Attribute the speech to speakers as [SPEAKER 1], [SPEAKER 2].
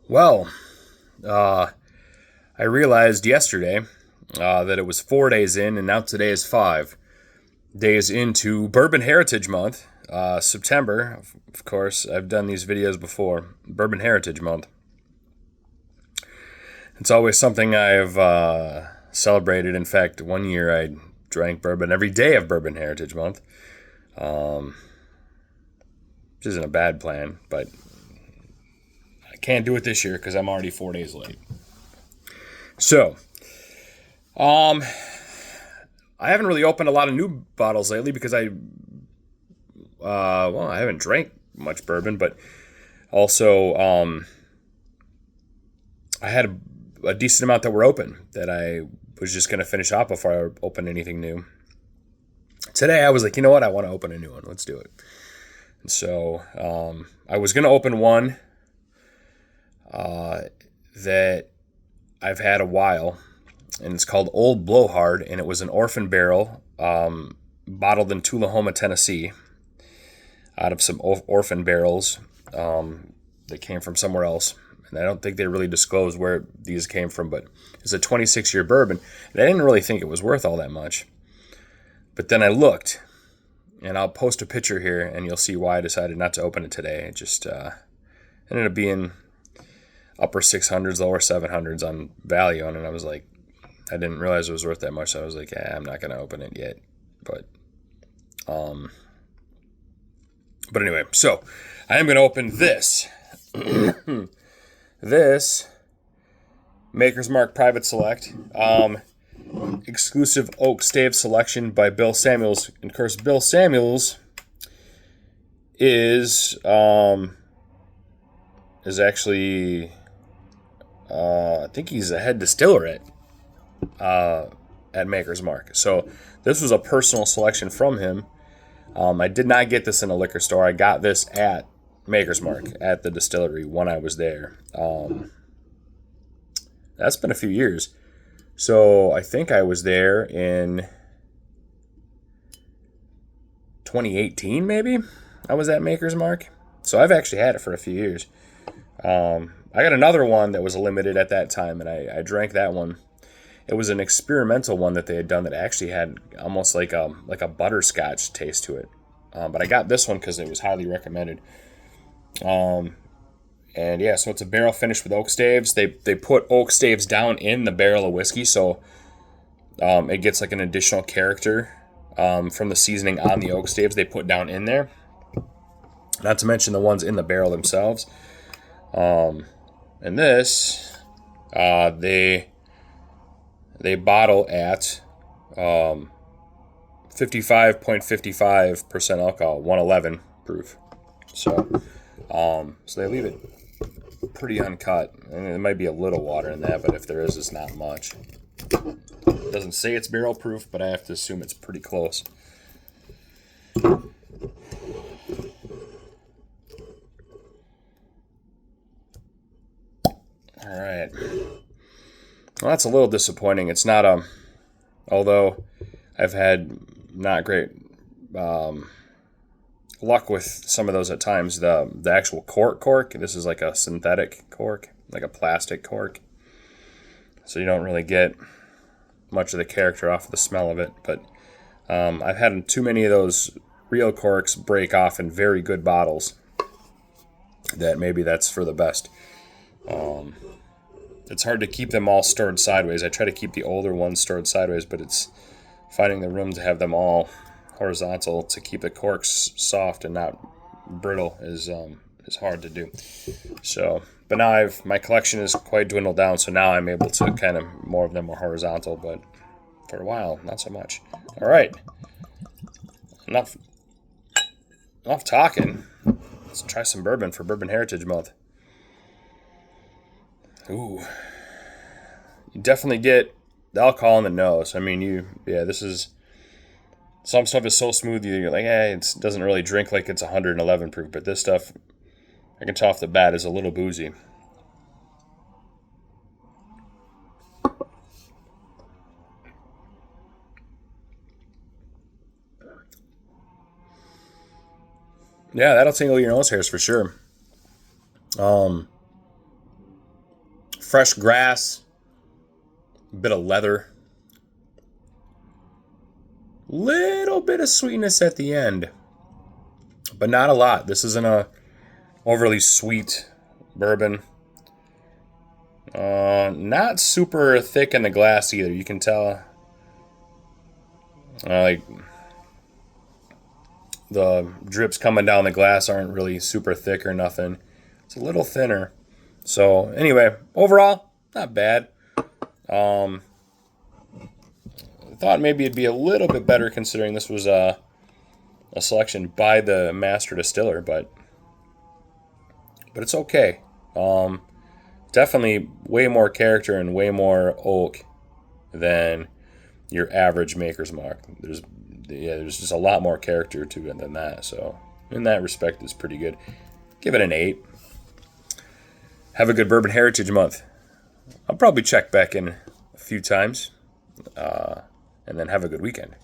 [SPEAKER 1] Well, uh, I realized yesterday that it was 4 days in, and now today is 5 days into Bourbon Heritage Month. September, of course, I've done these videos before. Bourbon Heritage Month. It's always something I've celebrated. In fact, one year I drank bourbon every day of Bourbon Heritage Month, which isn't a bad plan, but I can't do it this year because I'm already 4 days late. So, um, I haven't really opened a lot of new bottles lately because I haven't drank much bourbon, but also, I had a decent amount that were open that I was just going to finish off before I open anything new. Today, I was like, you know what? I want to open a new one. Let's do it. And so, I was going to open one that I've had a while, and it's called Old Blowhard, and it was an orphan barrel bottled in Tullahoma, Tennessee, out of some orphan barrels that came from somewhere else. And I don't think they really disclosed where these came from, but it's a 26-year bourbon, and I didn't really think it was worth all that much. But then I looked, and I'll post a picture here, and you'll see why I decided not to open it today. It just ended up being upper 600s, lower 700s on value, and I was like, I didn't realize it was worth that much, so I was like, yeah, I'm not going to open it yet. But anyway, so I am going to open this. This Maker's Mark Private Select, exclusive oak stave selection by Bill Samuels. And of course, Bill Samuels is actually, I think he's a head distiller at Maker's Mark. So this was a personal selection from him. I did not get this in a liquor store. I got this at Maker's Mark at the distillery when I was there. That's been a few years. So I think I was there in 2018, maybe. I was at Maker's Mark. So I've actually had it for a few years. I got another one that was limited at that time, and I drank that one. It was an experimental one that they had done that actually had almost like a butterscotch taste to it. But I got this one because it was highly recommended. And yeah, so it's a barrel finished with oak staves. They put oak staves down in the barrel of whiskey, so it gets like an additional character from the seasoning on the oak staves they put down in there. Not to mention the ones in the barrel themselves. And this, they bottle at 55.55% alcohol, 111 proof. So they leave it pretty uncut. I mean, there might be a little water in that, but if there is, it's not much. It doesn't say it's barrel proof, but I have to assume it's pretty close. All right. Well, that's a little disappointing. It's not although I've had not great luck with some of those at times. The actual cork. This is like a synthetic cork, like a plastic cork. So you don't really get much of the character off of the smell of it. But I've had too many of those real corks break off in very good bottles that maybe that's for the best. It's hard to keep them all stored sideways. I try to keep the older ones stored sideways, but it's finding the room to have them all horizontal to keep the corks soft and not brittle is hard to do. So, but now my collection is quite dwindled down, so now I'm able to kind of more of them are horizontal, but for a while, not so much. All right, enough talking. Let's try some bourbon for Bourbon Heritage Month. Ooh, you definitely get the alcohol in the nose. I mean, this is, some stuff is so smooth, you're like, it doesn't really drink like it's 111 proof, but this stuff, I can tell off the bat, is a little boozy. Yeah, that'll tingle your nose hairs for sure. fresh grass, a bit of leather, little bit of sweetness at the end, but not a lot. This isn't a overly sweet bourbon. Not super thick in the glass either. You can tell, like the drips coming down the glass aren't really super thick or nothing. It's a little thinner. So anyway, overall, not bad. I thought maybe it'd be a little bit better considering this was a selection by the master distiller, but it's okay. Definitely way more character and way more oak than your average Maker's Mark. There's just a lot more character to it than that. So in that respect, it's pretty good. Give it an 8. Have a good Bourbon Heritage Month. I'll probably check back in a few times, and then have a good weekend.